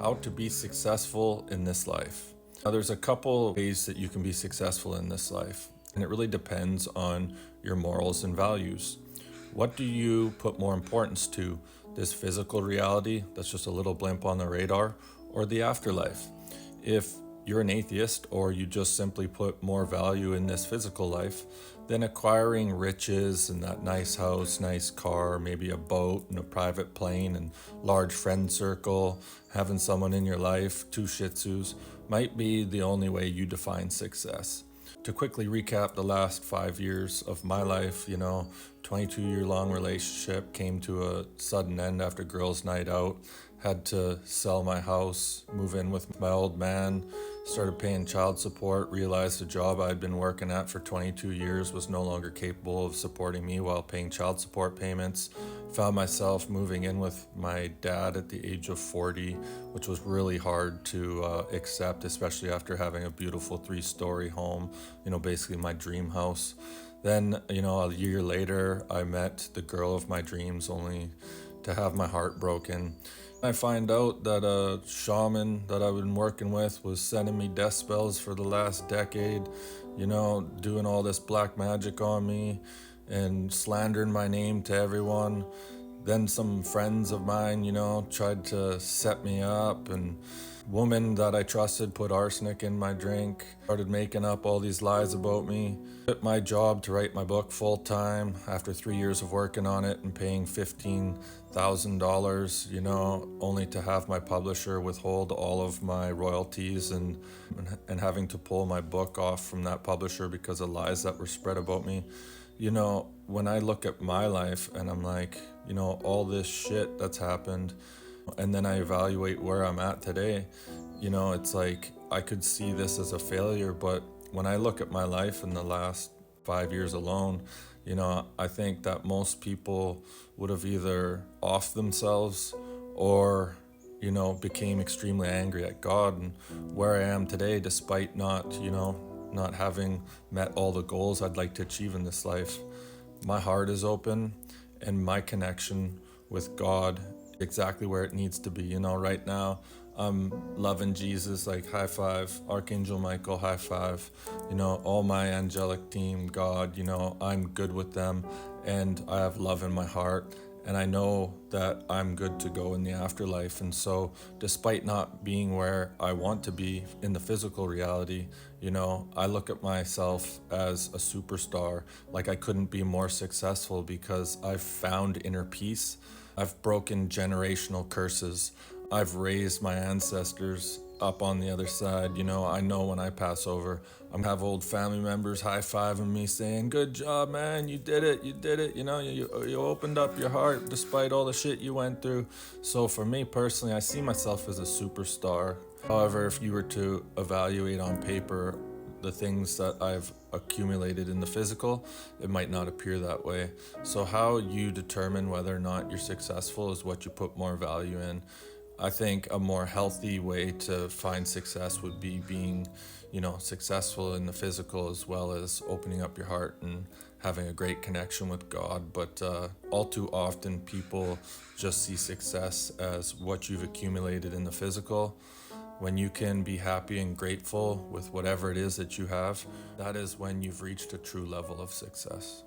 How to be successful in this life. Now, there's a couple ways that you can be successful in this life, and it really depends on your morals and values. What do you put more importance to? This physical reality that's just a little blimp on the radar, or the afterlife? If you're an atheist or you just simply put more value in this physical life, then acquiring riches and that nice house, nice car, maybe a boat and a private plane and large friend circle, having someone in your life, two Shih Tzus, might be the only way you define success. To quickly recap the last 5 years of my life, 22-year long relationship came to a sudden end after girls' night out. Had to sell my house, move in with my old man, started paying child support, realized the job I'd been working at for 22 years was no longer capable of supporting me while paying child support payments. Found myself moving in with my dad at the age of 40, which was really hard to accept, especially after having a beautiful 3-story home, basically my dream house. Then, a year later, I met the girl of my dreams, only to have my heart broken. I find out that a shaman that I've been working with was sending me death spells for the last decade, doing all this black magic on me and slandering my name to everyone. Then some friends of mine, tried to set me up, and woman that I trusted put arsenic in my drink, started making up all these lies about me. Quit my job to write my book full time after 3 years of working on it and paying $15,000, only to have my publisher withhold all of my royalties and having to pull my book off from that publisher because of lies that were spread about me. When I look at my life and I'm like, all this shit that's happened, and then I evaluate where I'm at today, it's like I could see this as a failure, but when I look at my life in the last 5 years alone, I think that most people would have either offed themselves or became extremely angry at God. And where I am today, despite not having met all the goals I'd like to achieve in this life, my heart is open and my connection with God exactly where it needs to be. Right now I'm loving Jesus, like high five, Archangel Michael, high five, all my angelic team, God, I'm good with them and I have love in my heart. And I know that I'm good to go in the afterlife. And so despite not being where I want to be in the physical reality, I look at myself as a superstar. Like I couldn't be more successful because I've found inner peace. I've broken generational curses. I've raised my ancestors up on the other side. I know when I pass over, I'm gonna have old family members high-fiving me saying, good job, man, you did it. You opened up your heart despite all the shit you went through. So for me personally, I see myself as a superstar. However, if you were to evaluate on paper the things that I've accumulated in the physical, it might not appear that way. So how you determine whether or not you're successful is what you put more value in. I think a more healthy way to find success would be being, successful in the physical as well as opening up your heart and having a great connection with God. But all too often people just see success as what you've accumulated in the physical. When you can be happy and grateful with whatever it is that you have, that is when you've reached a true level of success.